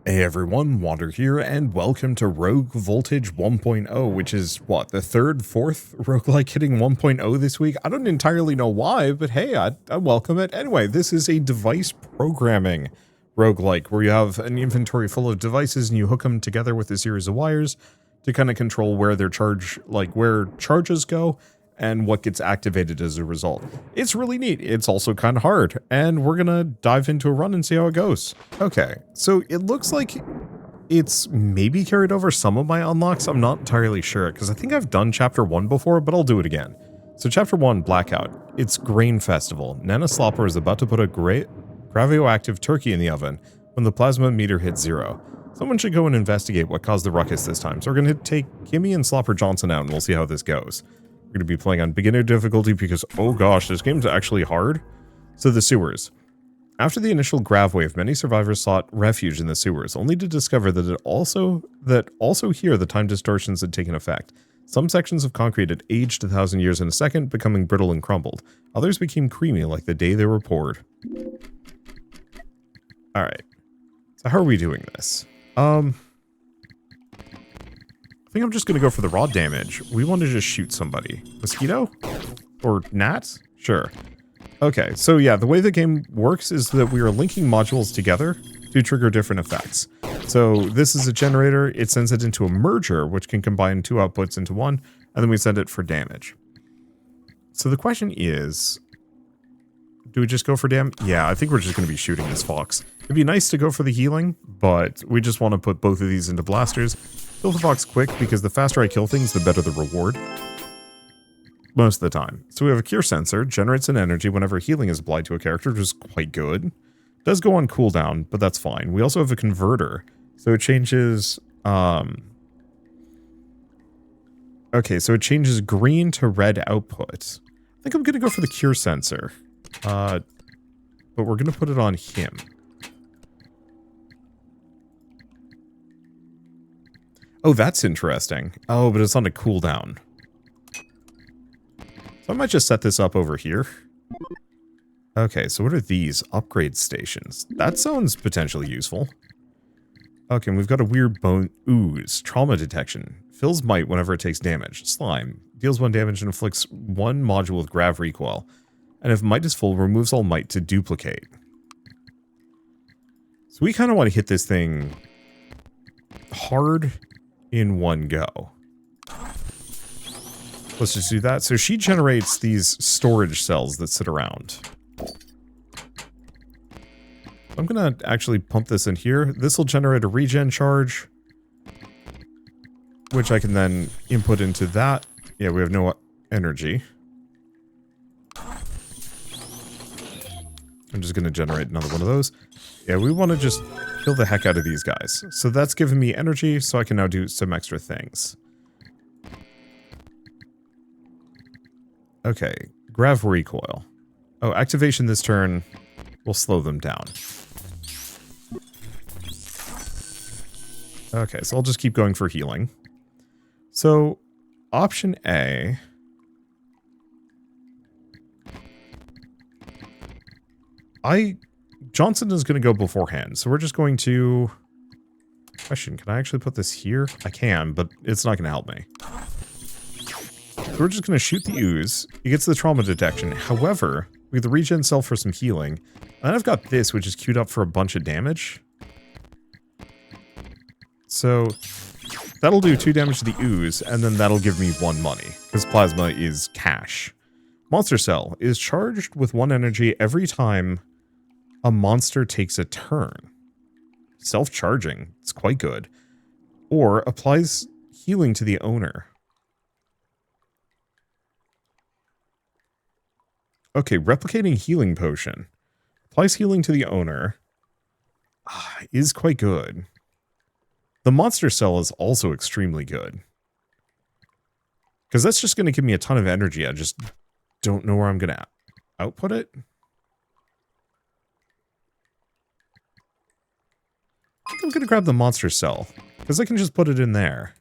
Hey everyone, Wander here, and welcome to Rogue Voltage 1.0, which is, what, the third, fourth roguelike hitting 1.0 this week? I don't entirely know why, but hey, I welcome it. Anyway, this is a device programming roguelike, where you have an inventory full of devices and you hook them together with a series of wires to kind of control where their where charges go, and what gets activated as a result. It's really neat. It's also kind of hard, and we're gonna dive into a run and see how it goes. Okay, so it looks like it's maybe carried over some of my unlocks. I'm not entirely sure, because I think I've done Chapter 1 before, but I'll do it again. So Chapter 1, Blackout. It's Grain Festival. Nana Slopper is about to put a gravioactive turkey in the oven when the plasma meter hits 0. Someone should go and investigate what caused the ruckus this time. So we're going to take Kimmy and Slopper Johnson out, and we'll see how this goes. We're going to be playing on beginner difficulty because, oh gosh, this game's actually hard. So the sewers. After the initial grav wave, many survivors sought refuge in the sewers, only to discover that also here the time distortions had taken effect. Some sections of concrete had aged 1,000 years in a second, becoming brittle and crumbled. Others became creamy like the day they were poured. Alright. So how are we doing this? I think I'm just going to go for the raw damage. We want to just shoot somebody. Mosquito? Or gnat? Sure. Okay, so yeah, the way the game works is that we are linking modules together to trigger different effects. So this is a generator. It sends it into a merger, which can combine two outputs into one, and then we send it for damage. So the question is, do we just go for damage? Yeah, I think we're just going to be shooting this fox. It'd be nice to go for the healing, but we just want to put both of these into blasters. Kill the fox quick, because the faster I kill things, the better the reward. Most of the time. So we have a cure sensor, generates an energy whenever healing is applied to a character, which is quite good. Does go on cooldown, but that's fine. We also have a converter, so it changes, okay, so it changes green to red output. I think I'm going to go for the cure sensor. But we're going to put it on him. Oh, that's interesting. Oh, but it's on a cooldown. So I might just set this up over here. Okay, so what are these? Upgrade stations. That sounds potentially useful. Okay, and we've got a weird bone ooze. Trauma detection. Fills might whenever it takes damage. Slime. Deals 1 damage and inflicts 1 module with grav recoil. And if might is full, removes all might to duplicate. So we kind of want to hit this thing hard in one go. Let's just do that. So she generates these storage cells that sit around. I'm going to actually pump this in here. This will generate a regen charge, which I can then input into that. Yeah, we have no energy. I'm just going to generate another one of those. Yeah, we want to just kill the heck out of these guys. So that's giving me energy, so I can now do some extra things. Okay, grav recoil. Oh, activation this turn will slow them down. Okay, so I'll just keep going for healing. So, option A. Johnson is going to go beforehand, so we're just going to... Question, can I actually put this here? I can, but it's not going to help me. So we're just going to shoot the ooze. He gets the trauma detection. However, we have the regen cell for some healing. And then I've got this, which is queued up for a bunch of damage. So that'll do 2 damage to the ooze, and then that'll give me 1 money, because plasma is cash. Monster cell is charged with 1 energy every time a monster takes a turn. Self-charging. It's quite good. Or applies healing to the owner. Okay, replicating healing potion. Applies healing to the owner. Is quite good. The monster cell is also extremely good. Because that's just going to give me a ton of energy. I just don't know where I'm going to output it. I think I'm going to grab the monster cell, because I can just put it in there.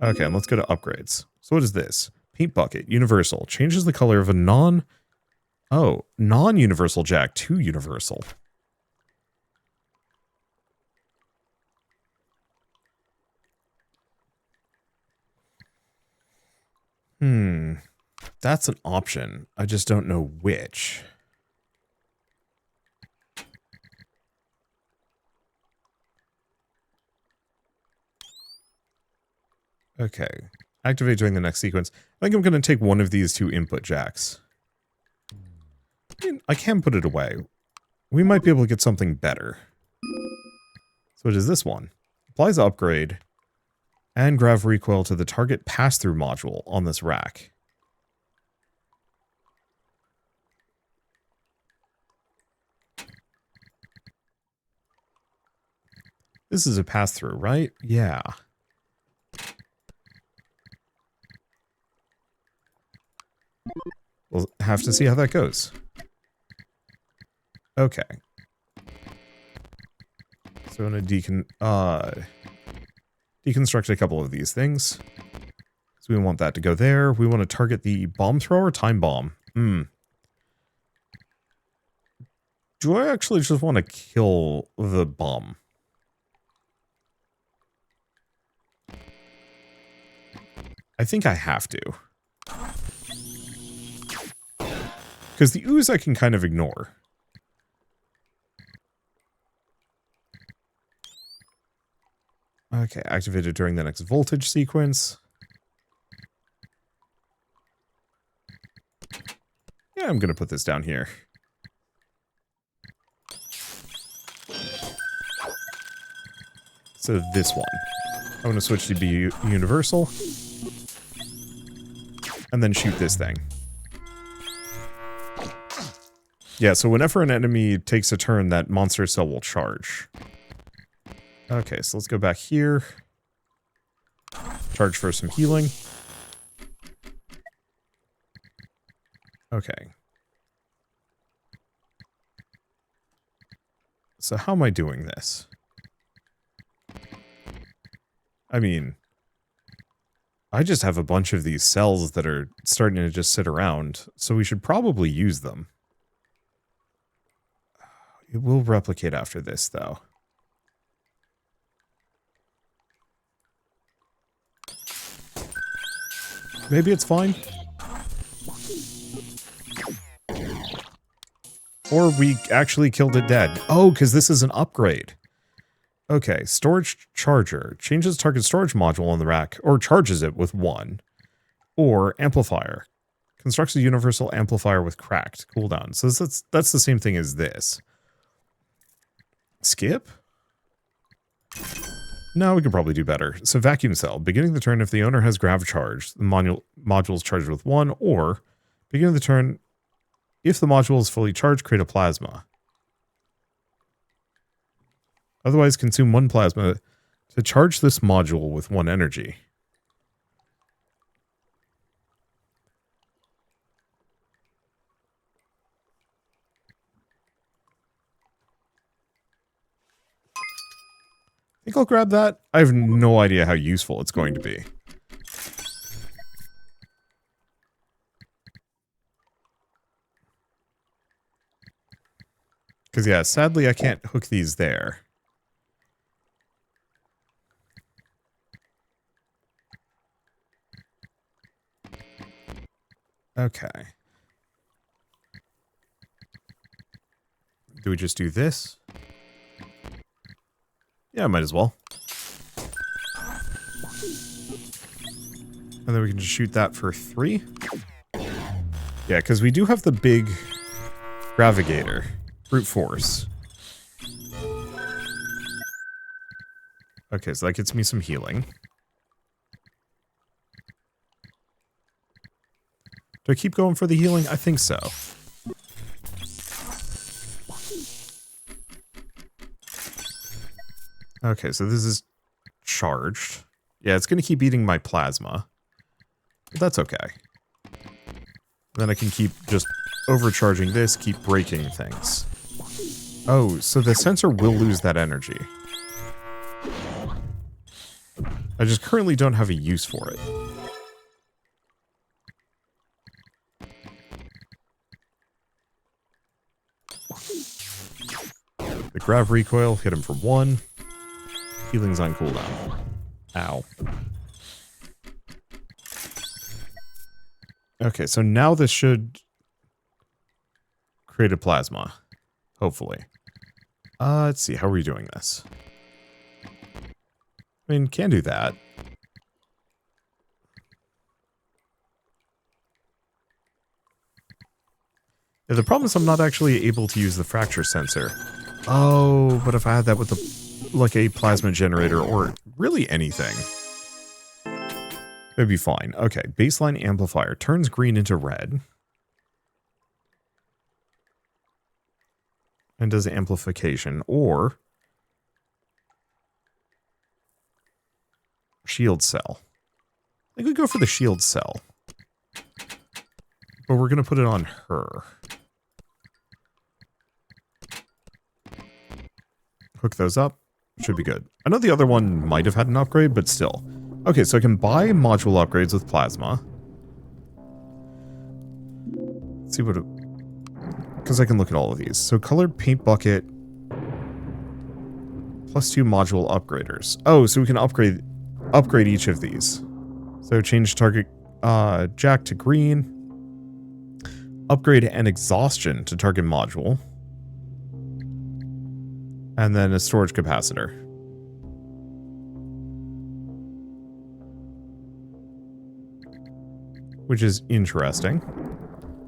Okay, and let's go to upgrades. So what is this? Paint bucket, universal. Changes the color of a non-universal jack to universal. That's an option. I just don't know which. Okay. Activate during the next sequence. I think I'm going to take one of these two input jacks. I can put it away. We might be able to get something better. So it is this one. Applies upgrade and grav recoil to the target pass-through module on this rack. This is a pass-through, right? Yeah. We'll have to see how that goes. Okay. So I'm going to deconstruct a couple of these things. So we want that to go there. We want to target the bomb thrower, time bomb. Do I actually just want to kill the bomb? I think I have to. Because the ooze I can kind of ignore. Okay, activated during the next voltage sequence. Yeah, I'm going to put this down here. So this one. I'm going to switch to be universal. And then shoot this thing. Yeah, so whenever an enemy takes a turn, that monster cell will charge. Okay, so let's go back here. Charge for some healing. Okay. So how am I doing this? I mean, I just have a bunch of these cells that are starting to just sit around, so we should probably use them. It will replicate after this, though. Maybe it's fine. Or we actually killed it dead. Oh, because this is an upgrade. Okay, storage charger. Changes target storage module on the rack, or charges it with 1. Or amplifier. Constructs a universal amplifier with cracked cooldown. So that's the same thing as this. Skip? No, we could probably do better. So vacuum cell. Beginning the turn, if the owner has grav charge, the module is charged with 1, or beginning the turn, if the module is fully charged, create a plasma. Otherwise, consume 1 plasma to charge this module with 1 energy. I think I'll grab that. I have no idea how useful it's going to be. Because, yeah, sadly I can't hook these there. Okay. Do we just do this? Yeah, might as well. And then we can just shoot that for 3. Yeah, because we do have the big Gravigator. Brute force. Okay, so that gets me some healing. Do I keep going for the healing? I think so. Okay, so this is charged. Yeah, it's going to keep eating my plasma. But that's okay. Then I can keep just overcharging this, keep breaking things. Oh, so the sensor will lose that energy. I just currently don't have a use for it. The grav recoil, hit him for 1. Healing's on cooldown. Ow. Okay, so now this should create a plasma, hopefully. Let's see, how are we doing this? I mean, can do that. Yeah, the problem is I'm not actually able to use the fracture sensor. Oh, but if I had that with the, like a plasma generator or really anything, it'd be fine. Okay, baseline amplifier turns green into red. And does amplification or shield cell. I think we go for the shield cell. But we're going to put it on her. Hook those up. Should be good. I know the other one might have had an upgrade, but still. Okay, so I can buy module upgrades with plasma. Let's see what it... Because I can look at all of these. So colored paint bucket. +2 module upgraders. Oh, so we can upgrade each of these. So change target jack to green. Upgrade and exhaustion to target module. And then a storage capacitor. Which is interesting.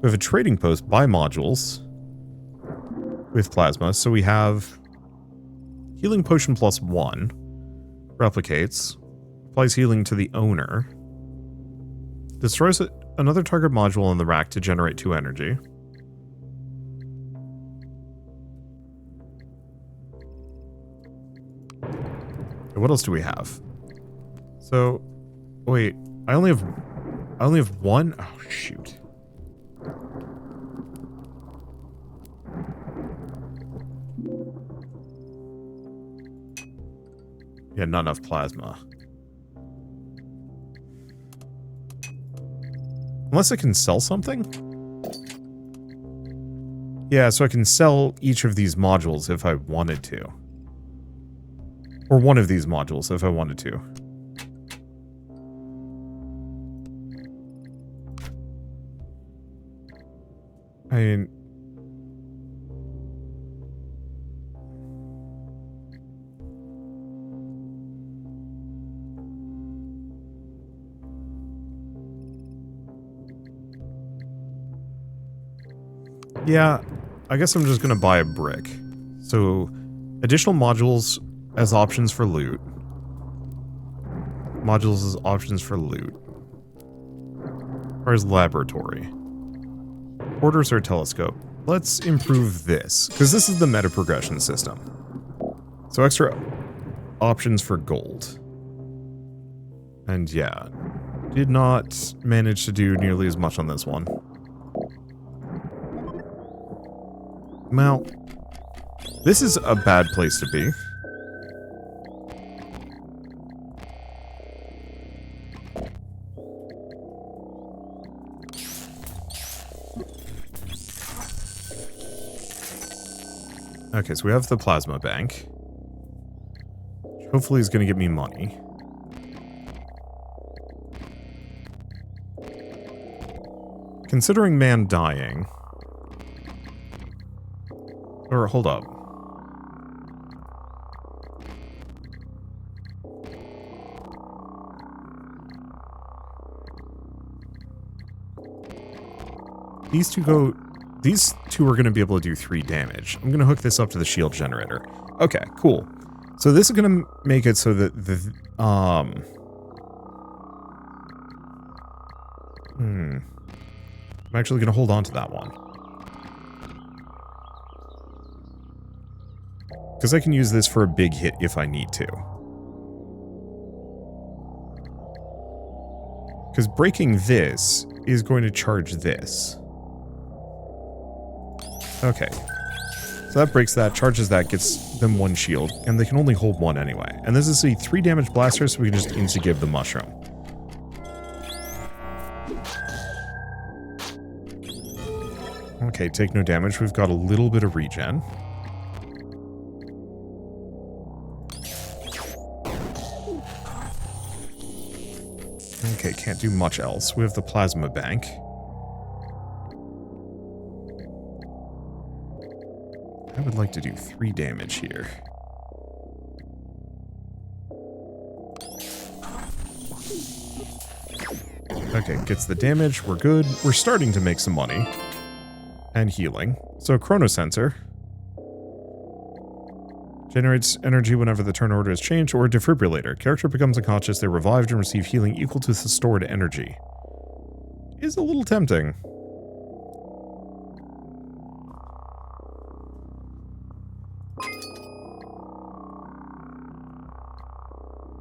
We have a trading post by modules with plasma. So we have healing potion +1. Replicates. Applies healing to the owner. Destroys another target module on the rack to generate 2 energy. What else do we have? So, wait, I only have one? Oh, shoot. Yeah, not enough plasma. Unless I can sell something? Yeah, so I can sell each of these modules if I wanted to. Or one of these modules if I wanted to. I mean... Yeah, I guess I'm just gonna buy a brick. So, additional modules as options for loot. Modules as options for loot. Or as laboratory. Orders or telescope. Let's improve this, because this is the meta progression system. So extra options for gold. And yeah, did not manage to do nearly as much on this one. Well, this is a bad place to be. Okay, so we have the plasma bank. Which hopefully is going to get me money. Considering man dying... Or, hold up. These two are going to be able to do 3 damage. I'm going to hook this up to the shield generator. Okay, cool. So this is going to make it so that the, I'm actually going to hold on to that one. Because I can use this for a big hit if I need to. Because breaking this is going to charge this. Okay. So that breaks that, charges that, gets them 1 shield, and they can only hold 1 anyway. And this is a 3 damage blaster, so we can just insta-give the mushroom. Okay, take no damage. We've got a little bit of regen. Okay, can't do much else. We have the plasma bank. would like to do 3 damage here. Okay, gets the damage. We're good. We're starting to make some money. And healing. So, Chronosensor. Generates energy whenever the turn order is changed, or a defibrillator. Character becomes unconscious, they're revived and receive healing equal to the stored energy. Is a little tempting.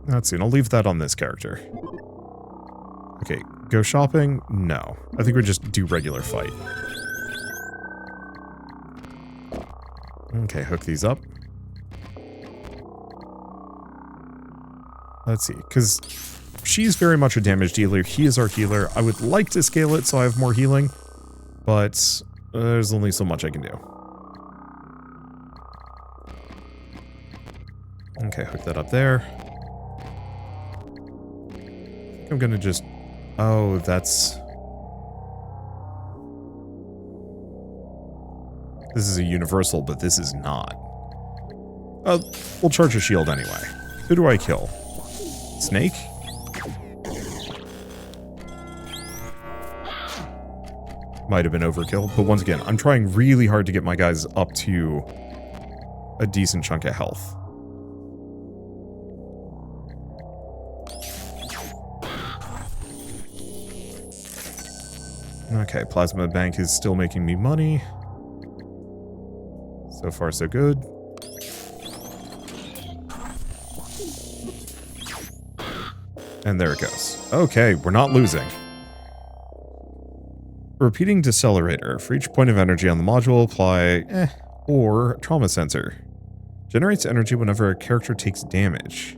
Let's see, and I'll leave that on this character. Okay, go shopping? No. I think we just do regular fight. Okay, hook these up. Let's see, because she's very much a damage dealer. He is our healer. I would like to scale it so I have more healing, but there's only so much I can do. Okay, hook that up there. I'm gonna just... Oh, that's... This is a universal, but this is not. We'll charge a shield anyway. Who do I kill? Snake? Might have been overkill, but once again, I'm trying really hard to get my guys up to a decent chunk of health. Okay, Plasma Bank is still making me money. So far, so good. And there it goes. Okay, we're not losing. Repeating decelerator. For each point of energy on the module, apply or trauma sensor. Generates energy whenever a character takes damage.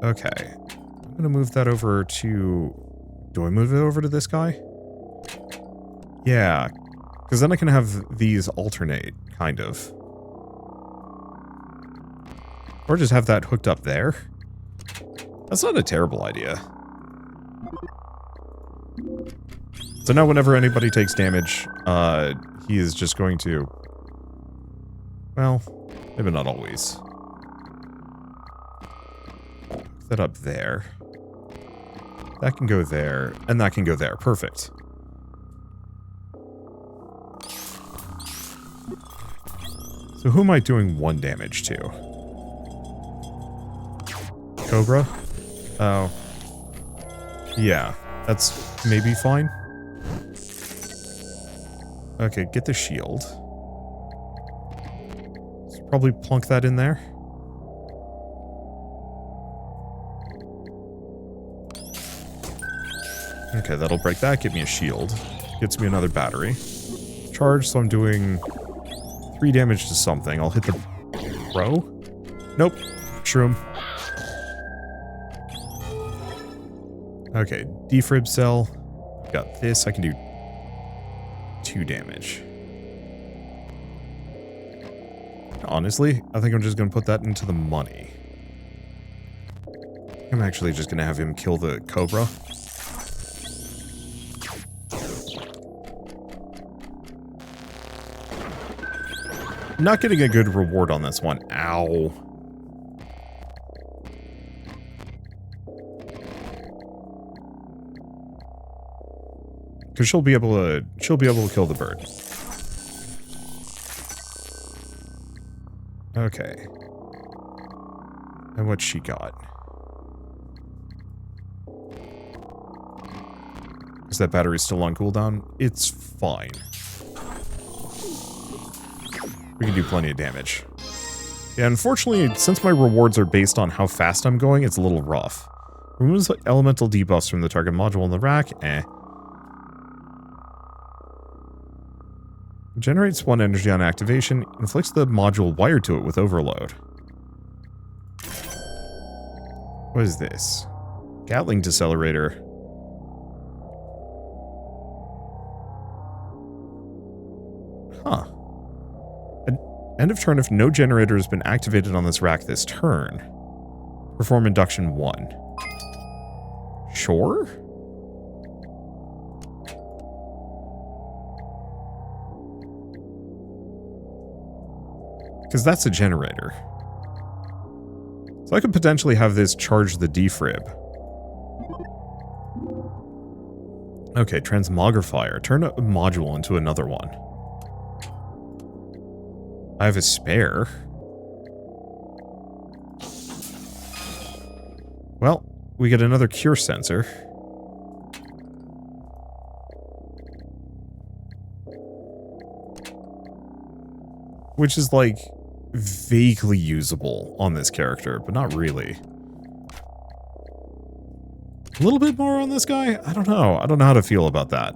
Okay. I'm going to move that over to... Do I move it over to this guy? Yeah. Because then I can have these alternate, kind of. Or just have that hooked up there. That's not a terrible idea. So now whenever anybody takes damage, he is just going to... Well, maybe not always. Put that up there. That can go there, and that can go there. Perfect. So who am I doing 1 damage to? Cobra? Oh. Yeah, that's maybe fine. Okay, get the shield. So probably plunk that in there. Okay, that'll break that, get me a shield. Gets me another battery. Charge, so I'm doing 3 damage to something. I'll hit the pro. Nope. Shroom. Okay, defib cell. Got this. I can do 2 damage. Honestly, I think I'm just going to put that into the money. I'm actually just going to have him kill the Cobra. Not getting a good reward on this one. Ow. Because she'll be able to kill the bird. Okay. And what's she got? Is that battery still on cooldown? It's fine. We can do plenty of damage. Yeah, unfortunately, since my rewards are based on how fast I'm going, it's a little rough. Removes elemental debuffs from the target module in the rack. Generates 1 energy on activation. Inflicts the module wired to it with overload. What is this? Gatling decelerator. Huh. End of turn if no generator has been activated on this rack this turn. Perform induction 1. Sure? Because that's a generator. So I could potentially have this charge the defib. Okay, transmogrifier. Turn a module into another one. I have a spare. Well, we get another cure sensor. Which is, like, vaguely usable on this character, but not really. A little bit more on this guy? I don't know. I don't know how to feel about that.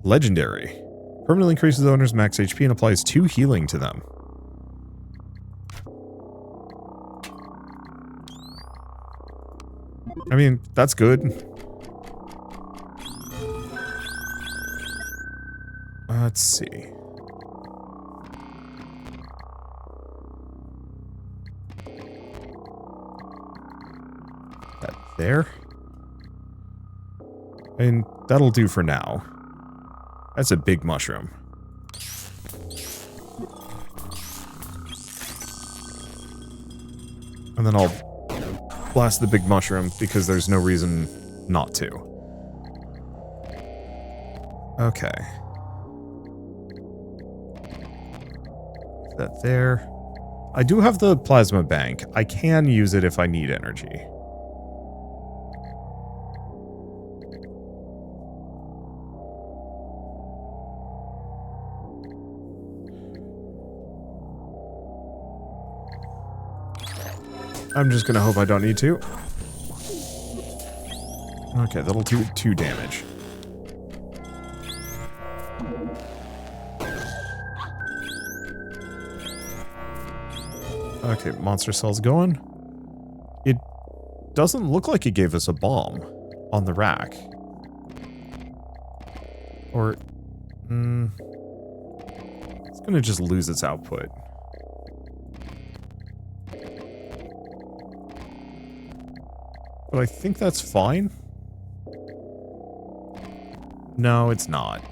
Legendary. Permanently increases the owner's max HP and applies 2 healing to them. I mean, that's good. Let's see. That there. And that'll do for now. That's a big mushroom. And then I'll blast the big mushroom because there's no reason not to. Okay. That there. I do have the plasma bank. I can use it if I need energy. I'm just gonna hope I don't need to. Okay, that'll do 2 damage. Okay, monster cell's going. It doesn't look like it gave us a bomb on the rack. Or, it's gonna just lose its output. But I think that's fine. No, it's not.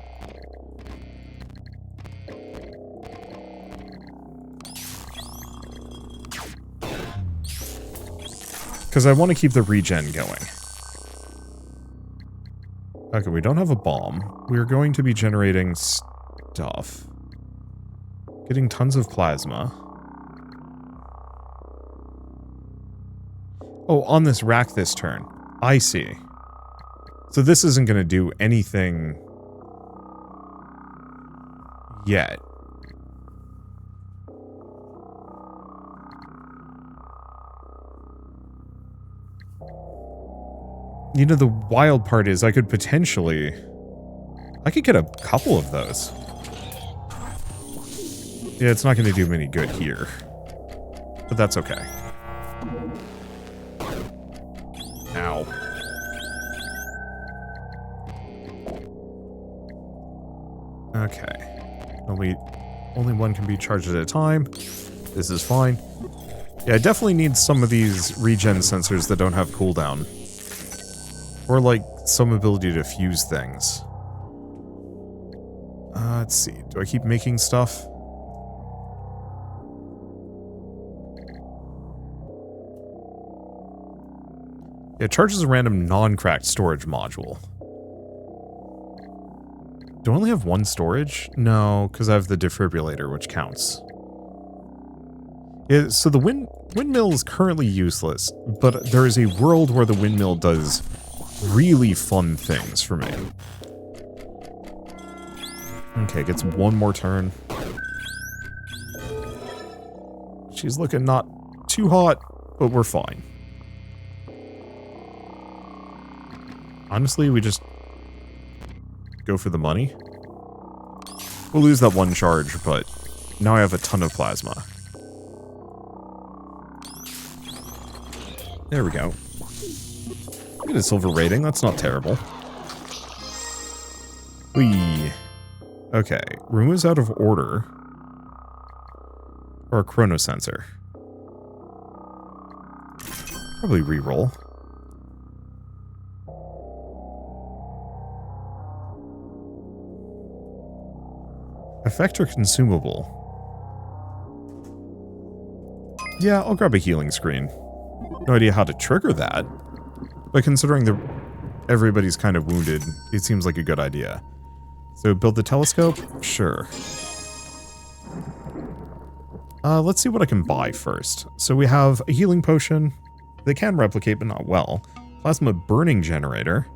Because I want to keep the regen going. Okay, we don't have a bomb. We're going to be generating stuff. Getting tons of plasma. Oh, on this rack this turn. I see. So this isn't going to do anything yet. You know, the wild part is I could potentially... I could get a couple of those. Yeah, it's not going to do me any good here. But that's okay. Ow. Okay. Only one can be charged at a time. This is fine. Yeah, I definitely need some of these regen sensors that don't have cooldown. Or, like, some ability to fuse things. Let's see. Do I keep making stuff? Yeah, it charges a random non-cracked storage module. Do I only have 1 storage? No, because I have the defibrillator, which counts. Yeah, so the windmill is currently useless, but there is a world where the windmill does really fun things for me. Okay, gets 1 more turn. She's looking not too hot, but we're fine. Honestly, we just go for the money. We'll lose that 1 charge, but now I have a ton of plasma. There we go. Get a silver rating, that's not terrible. Whee. Okay, room is out of order. Or a chronosensor. Probably reroll. Effector consumable. Yeah, I'll grab a healing screen. No idea how to trigger that, but considering everybody's kind of wounded, it seems like a good idea. So build the telescope? Sure. Let's see what I can buy first. So we have a healing potion. They can replicate, but not well. Plasma burning generator.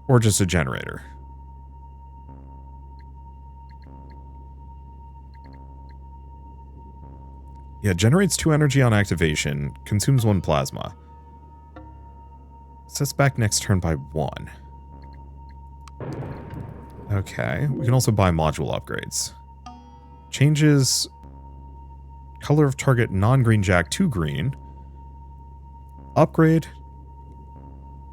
Or just a generator. Yeah, generates 2 energy on activation, consumes 1 plasma. Sets back next turn by 1. Okay, we can also buy module upgrades. Changes color of target non-green jack to green. Upgrade.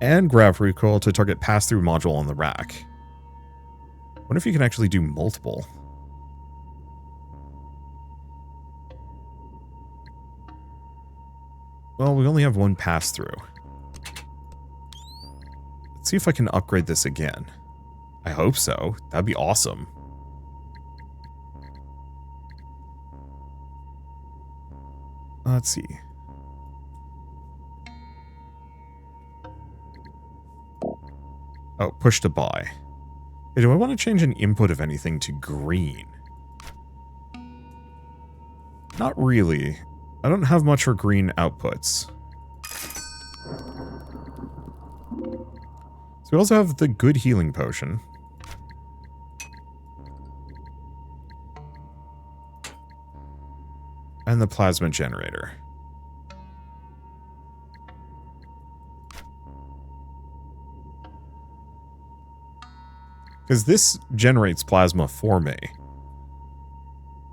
And grav recoil to target pass-through module on the rack. Wonder if you can actually do multiple. Well, we only have 1 pass-through. Let's see if I can upgrade this again. I hope so. That'd be awesome. Let's see. Oh, push to buy. Hey, do I want to change an input of anything to green? Not really. I don't have much for green outputs. So we also have the good healing potion. And the plasma generator. Because this generates plasma for me.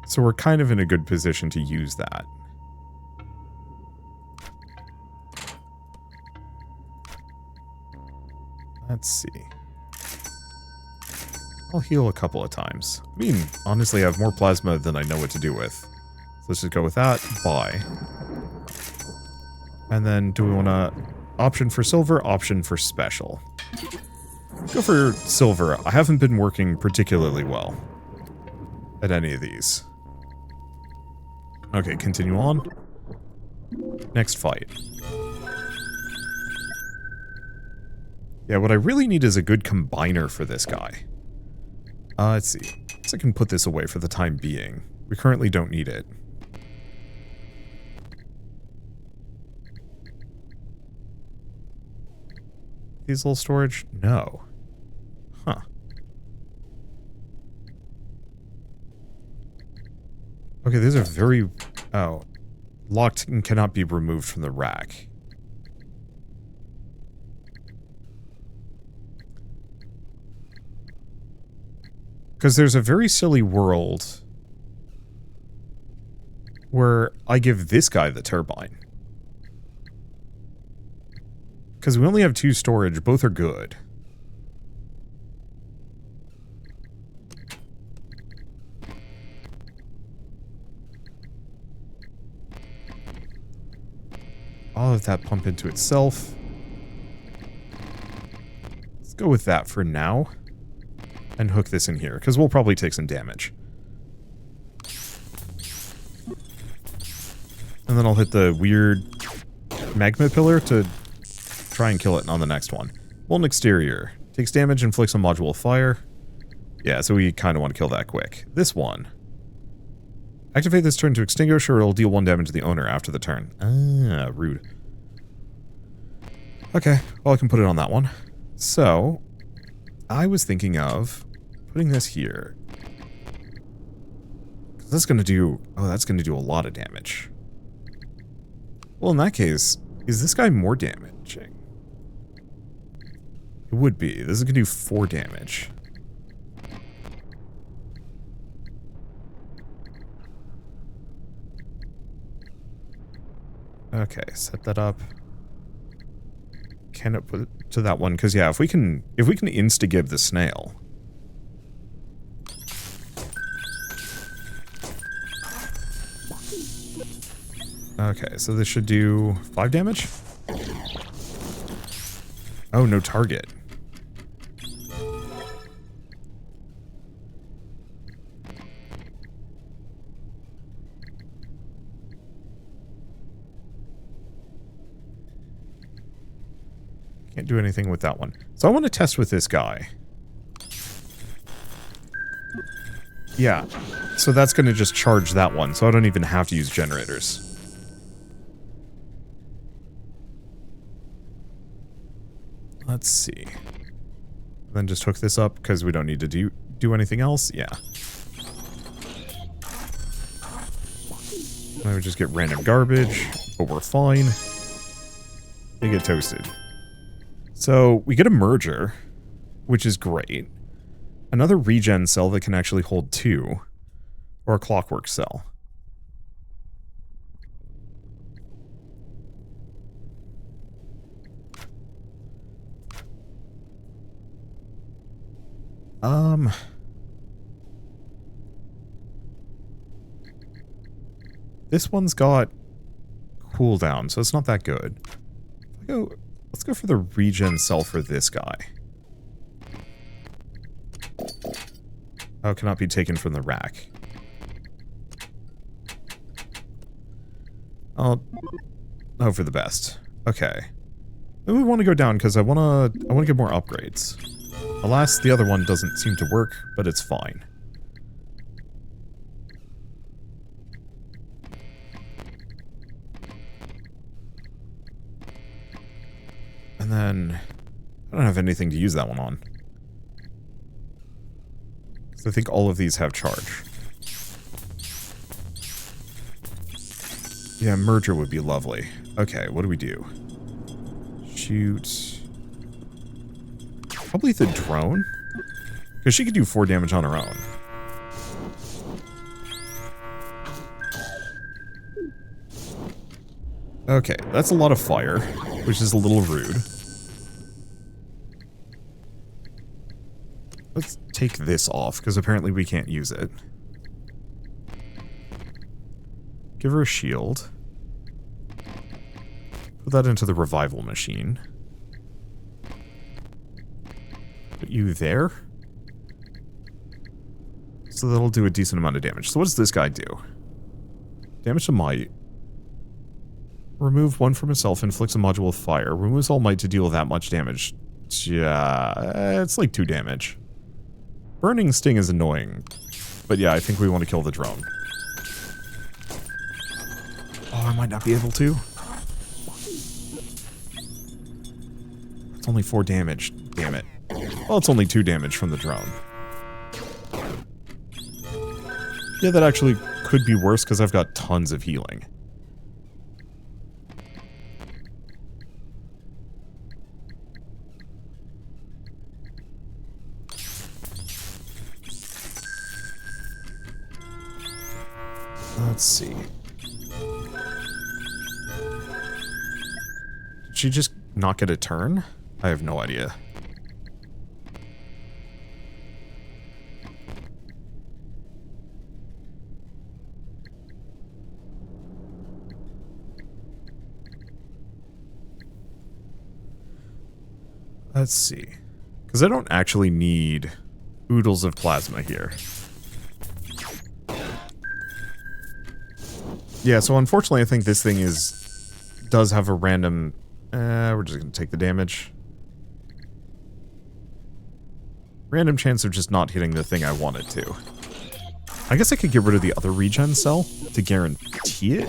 So we're kind of in a good position to use that. Let's see. I'll heal a couple of times. I mean, honestly, I have more plasma than I know what to do with. So let's just go with that. Buy. And then do we want to option for silver, option for special? Go for silver. I haven't been working particularly well at any of these. Okay, continue on. Next fight. Yeah, what I really need is a good combiner for this guy. Let's see. So I can put this away for the time being. We currently don't need it. Diesel storage? No. Huh. Okay, these are very... Oh. Locked and cannot be removed from the rack. Because there's a very silly world where I give this guy the turbine. Because we only have 2 storage, both are good. I'll let that pump into itself. Let's go with that for now. And hook this in here, because we'll probably take some damage. And then I'll hit the weird magma pillar to try and kill it on the next one. Molten exterior. Takes damage, inflicts a module of fire. Yeah, so we kind of want to kill that quick. This one. Activate this turn to extinguish, or it'll deal 1 damage to the owner after the turn. Ah, rude. Okay, well I can put it on that one. So, I was thinking of putting this here. That's gonna do... Oh, that's gonna do a lot of damage. Well, in that case, is this guy more damaging? It would be. This is gonna do 4 damage. Okay, set that up. Can it put it to that one? Because yeah, if we can insta-give the snail. Okay, so this should do 5 damage? Oh, no target. Can't do anything with that one. So I want to test with this guy. Yeah. So that's going to just charge that one, so I don't even have to use generators. Let's see. Then just hook this up, because we don't need to do anything else. Yeah. I would just get random garbage, but we're fine. They get toasted. So we get a merger, which is great. Another regen cell that can actually hold 2, or a clockwork cell. This one's got cooldown, so it's not that good. Let's go for the regen cell for this guy. Oh, cannot be taken from the rack. I'll hope for the best. Okay. Then we want to go down because I want to get more upgrades. Alas, the other one doesn't seem to work, but it's fine. And then I don't have anything to use that one on. So I think all of these have charge. Yeah, merger would be lovely. Okay, what do we do? Shoot. Probably the drone? Because she could do 4 damage on her own. Okay, that's a lot of fire, which is a little rude. Let's take this off, because apparently we can't use it. Give her a shield. Put that into the revival machine. Put you there. So that'll do a decent amount of damage. So what does this guy do? Damage to might. Remove 1 from itself, inflicts a module with fire. Removes all might to deal that much damage. Yeah, it's like 2 damage. Burning Sting is annoying. But yeah, I think we want to kill the drone. Oh, I might not be able to. It's only 4 damage. Damn it. Well, it's only 2 damage from the drone. Yeah, that actually could be worse because I've got tons of healing. Let's see. Did she just not get a turn? I have no idea. Let's see. Because I don't actually need oodles of plasma here. Yeah, so unfortunately I think this thing does have a random... we're just going to take the damage. Random chance of just not hitting the thing I wanted to. I guess I could get rid of the other regen cell to guarantee it,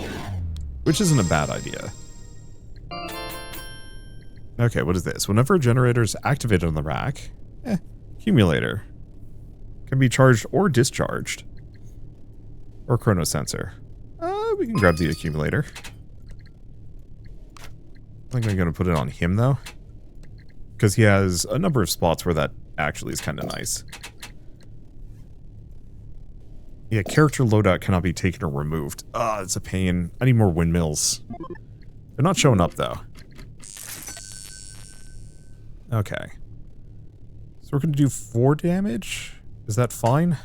which isn't a bad idea. Okay, what is this? Whenever a generator is activated on the rack, accumulator can be charged or discharged. Or chronosensor. We can grab the accumulator. I think I'm going to put it on him, though. Because he has a number of spots where that actually is kind of nice. Yeah, character loadout cannot be taken or removed. Ah, it's a pain. I need more windmills. They're not showing up, though. Okay. So we're going to do 4 damage? Is that fine?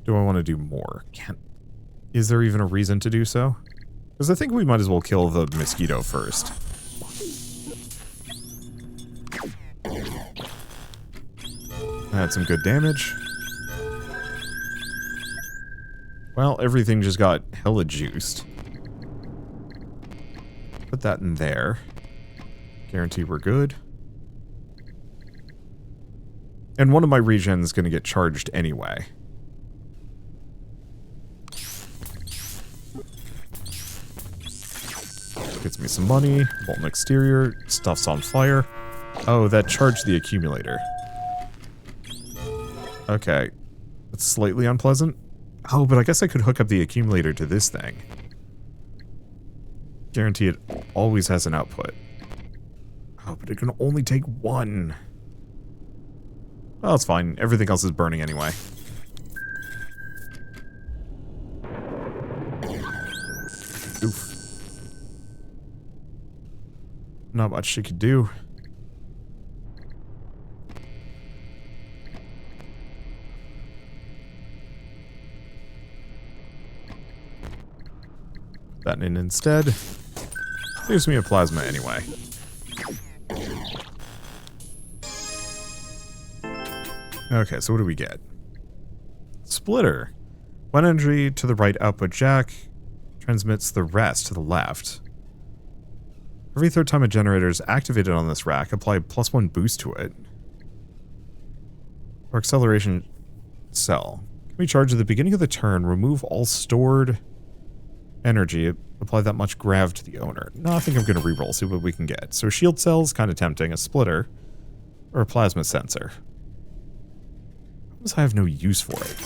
Do I want to do more? Is there even a reason to do so? Because I think we might as well kill the mosquito first. Had some good damage. Well, everything just got hella juiced. But put that in there. Guarantee we're good. And one of my regens is going to get charged anyway. Gets me some money. Molten exterior. Stuff's on fire. Oh, that charged the accumulator. Okay. That's slightly unpleasant. Oh, but I guess I could hook up the accumulator to this thing. Guarantee it always has an output. Oh, but it can only take one. Well, it's fine. Everything else is burning anyway. Oof. Not much she could do. That in instead. Leaves me a plasma anyway. Okay, so what do we get? Splitter. One energy to the right output jack transmits the rest to the left. Every third time a generator is activated on this rack, apply +1 boost to it. Or acceleration cell. Can be charged at the beginning of the turn, remove all stored energy, apply that much grav to the owner. No, I think I'm going to reroll, see what we can get. So shield cell's kind of tempting, a splitter, or a plasma sensor. I have no use for it.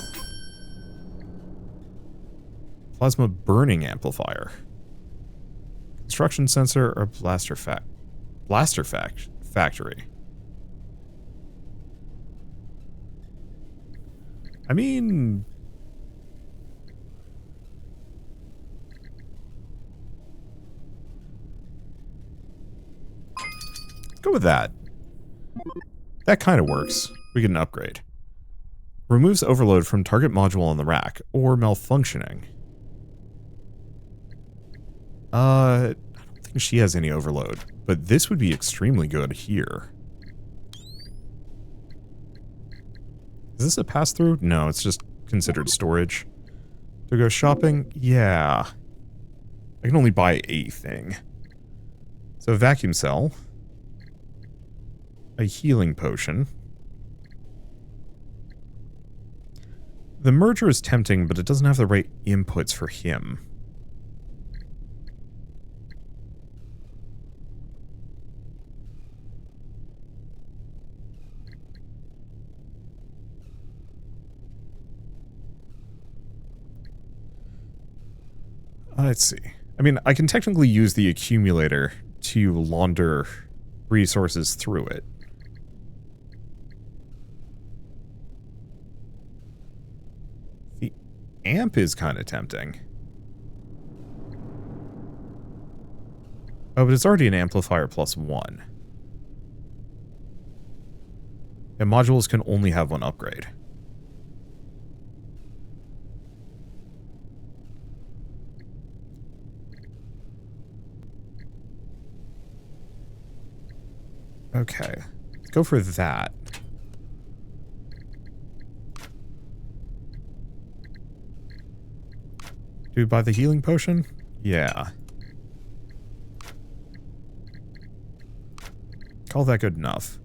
Plasma burning amplifier. Construction sensor or blaster factory. I mean, go with that. That kind of works. We get an upgrade. Removes overload from target module on the rack, or malfunctioning. I don't think she has any overload, but this would be extremely good here. Is this a pass-through? No, it's just considered storage. To go shopping? Yeah. I can only buy a thing. So a vacuum cell. A healing potion. The merger is tempting, but it doesn't have the right inputs for him. Let's see. I mean, I can technically use the accumulator to launder resources through it. The amp is kind of tempting. Oh, but it's already an amplifier +1. And modules can only have one upgrade. Okay, let's go for that. Do we buy the healing potion? Yeah. Call that good enough.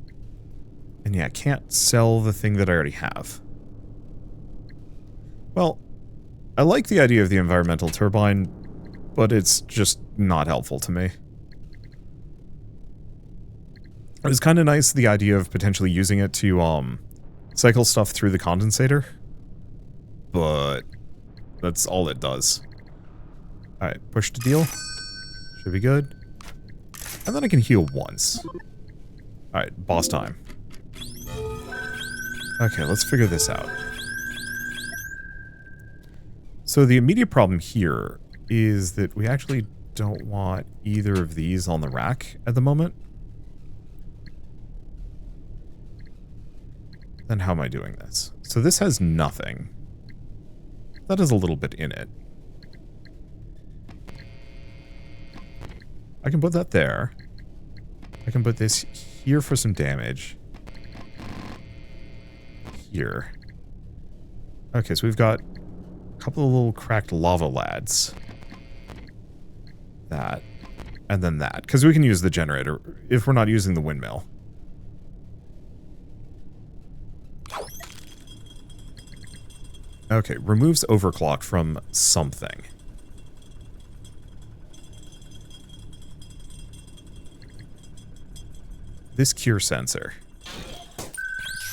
And yeah, can't sell the thing that I already have. Well, I like the idea of the environmental turbine, but it's just not helpful to me. It was kind of nice, the idea of potentially using it to, cycle stuff through the condensator. But that's all it does. Alright, push to deal. Should be good. And then I can heal once. Alright, boss time. Okay, let's figure this out. So the immediate problem here is that we actually don't want either of these on the rack at the moment. Then how am I doing this? So this has nothing. That has a little bit in it. I can put that there. I can put this here for some damage. Here. Okay, so we've got a couple of little cracked lava lads. That. And then that, because we can use the generator if we're not using the windmill. Okay, removes overclock from something. This cure sensor.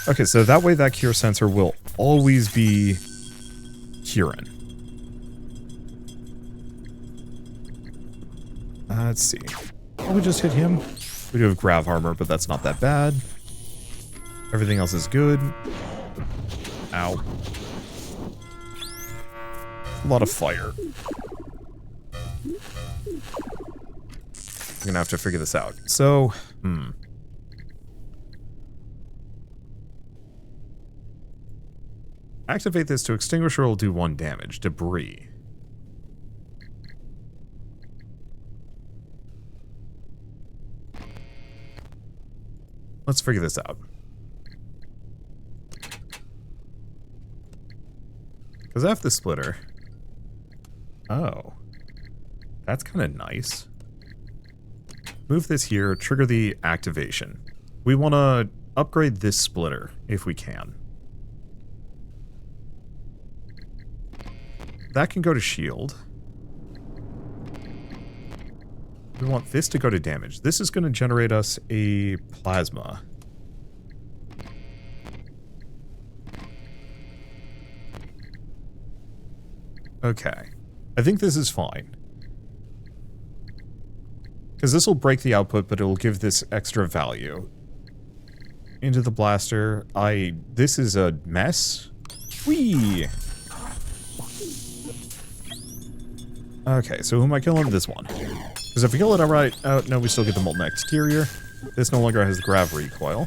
Okay, so that way that cure sensor will always be curing. Let's see. Oh, we just hit him. We do have grav armor, but that's not that bad. Everything else is good. Ow. A lot of fire. I'm gonna have to figure this out. So, activate this to extinguisher will do 1 damage. Debris. Let's figure this out. Because I have the splitter. Oh. That's kind of nice. Move this here, trigger the activation. We want to upgrade this splitter, if we can. That can go to shield. We want this to go to damage. This is going to generate us a plasma. Okay. I think this is fine. Because this will break the output, but it will give this extra value. Into the blaster. This is a mess. Whee! Okay, so who am I killing? This one. Because if we kill it outright... Oh, no, we still get the molten exterior. This no longer has the grav recoil.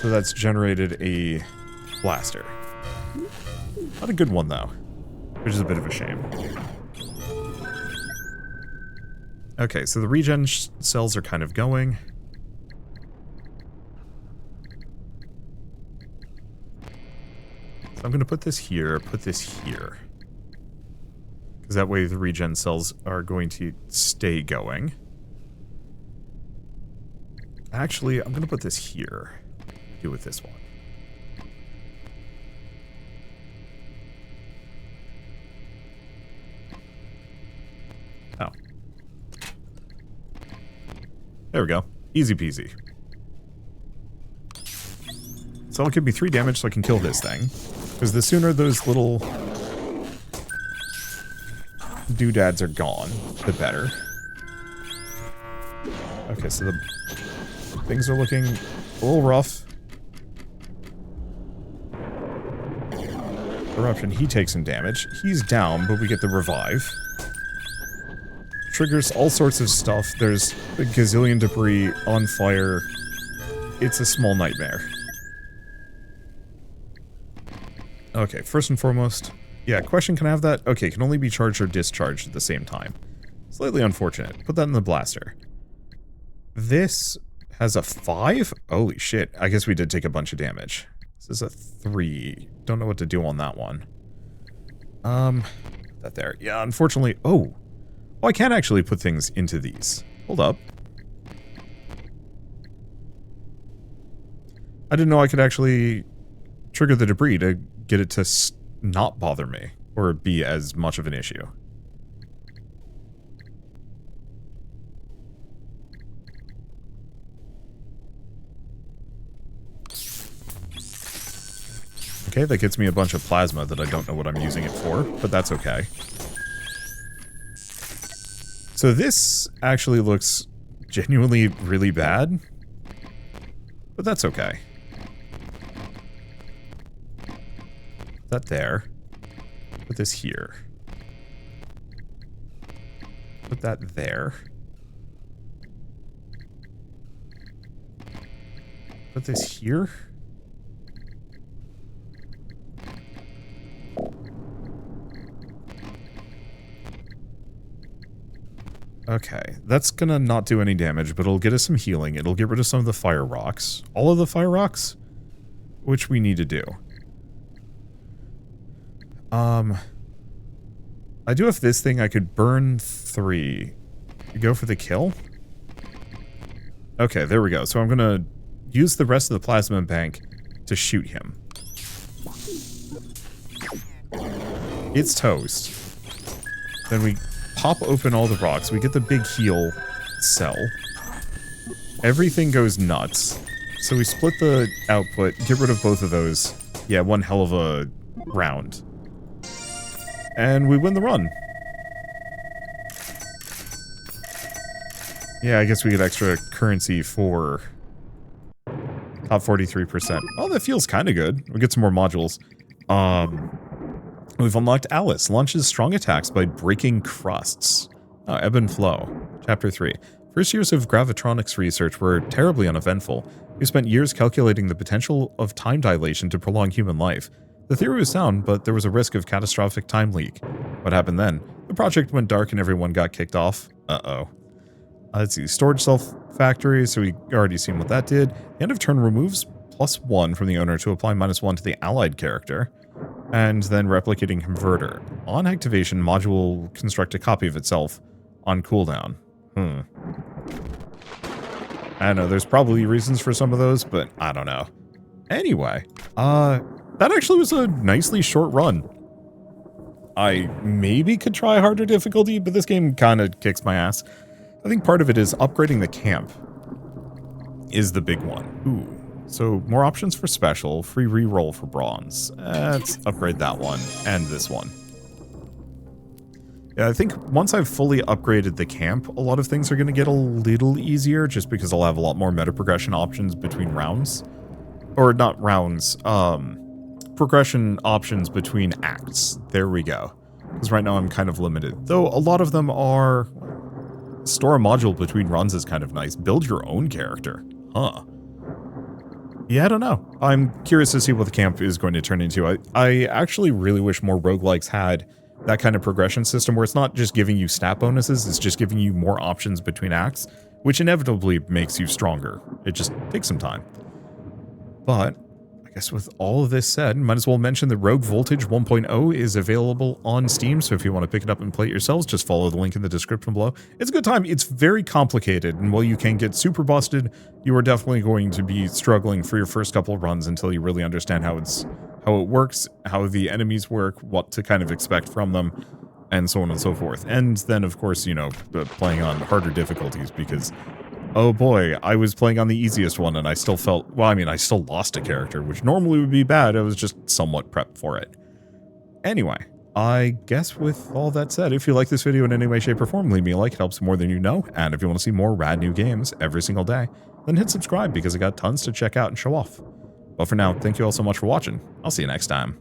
So that's generated a blaster. Not a good one, though. Which is a bit of a shame. Okay, so the regen cells are kind of going. So I'm going to put this here, put this here. Because that way the regen cells are going to stay going. Actually, I'm going to put this here. Do with this one. Oh. There we go. Easy peasy. So it could be 3 damage so I can kill this thing. Because the sooner those little doodads are gone, the better. Okay, so the things are looking a little rough. Eruption, he takes some damage. He's down, but we get the revive. Triggers all sorts of stuff. There's a gazillion debris on fire. It's a small nightmare. Okay, first and foremost, yeah, question, can I have that? Okay, can only be charged or discharged at the same time. Slightly unfortunate. Put that in the blaster. This has a 5? Holy shit, I guess we did take a bunch of damage. This is a 3. Don't know what to do on that one. That there. Yeah, unfortunately, oh, I can actually put things into these. Hold up. I didn't know I could actually trigger the debris to get it to not bother me or be as much of an issue. Okay, that gets me a bunch of plasma that I don't know what I'm using it for, but that's okay. So this actually looks genuinely really bad, but that's okay. Put that there. Put this here. Put that there. Put this here. Okay, that's gonna not do any damage, but it'll get us some healing. It'll get rid of some of the fire rocks. All of the fire rocks? Which we need to do. I do have this thing. I could burn 3. Go for the kill? Okay, there we go. So I'm going to use the rest of the plasma bank to shoot him. It's toast. Then we pop open all the rocks. We get the big heal cell. Everything goes nuts. So we split the output, get rid of both of those. Yeah, one hell of a round. And we win the run. Yeah, I guess we get extra currency for top 43%. Oh, that feels kind of good. We get some more modules. We've unlocked Alice. Launches strong attacks by breaking crusts. Oh, Ebb and Flow. Chapter 3. First years of gravitronics research were terribly uneventful. We spent years calculating the potential of time dilation to prolong human life. The theory was sound, but there was a risk of catastrophic time leak. What happened then? The project went dark and everyone got kicked off. Uh-oh. Let's see. Storage cell factory, so we already seen what that did. The end of turn removes +1 from the owner to apply -1 to the allied character. And then replicating converter. On activation, module will construct a copy of itself on cooldown. I don't know, there's probably reasons for some of those, but I don't know. Anyway, that actually was a nicely short run. I maybe could try harder difficulty, but this game kind of kicks my ass. I think part of it is upgrading the camp is the big one. Ooh, so more options for special, free reroll for bronze. Let's upgrade that one and this one. Yeah, I think once I've fully upgraded the camp, a lot of things are going to get a little easier just because I'll have a lot more meta progression options between rounds. Or not rounds, progression options between acts. There we go. Because right now I'm kind of limited. Though a lot of them are... Store a module between runs is kind of nice. Build your own character. Huh. Yeah, I don't know. I'm curious to see what the camp is going to turn into. I actually really wish more roguelikes had that kind of progression system where it's not just giving you stat bonuses, it's just giving you more options between acts, which inevitably makes you stronger. It just takes some time. But I guess with all of this said, might as well mention that Rogue Voltage 1.0 is available on Steam, so if you want to pick it up and play it yourselves, just follow the link in the description below. It's a good time. It's very complicated, and while you can get super busted, you are definitely going to be struggling for your first couple of runs until you really understand how it works, how the enemies work, what to kind of expect from them, and so on and so forth. And then, of course, you know, playing on harder difficulties, because oh boy, I was playing on the easiest one and I still felt, well, I mean, I still lost a character, which normally would be bad. I was just somewhat prepped for it. Anyway, I guess with all that said, if you like this video in any way, shape, or form, leave me a like. It helps more than you know. And if you want to see more rad new games every single day, then hit subscribe because I got tons to check out and show off. But for now, thank you all so much for watching. I'll see you next time.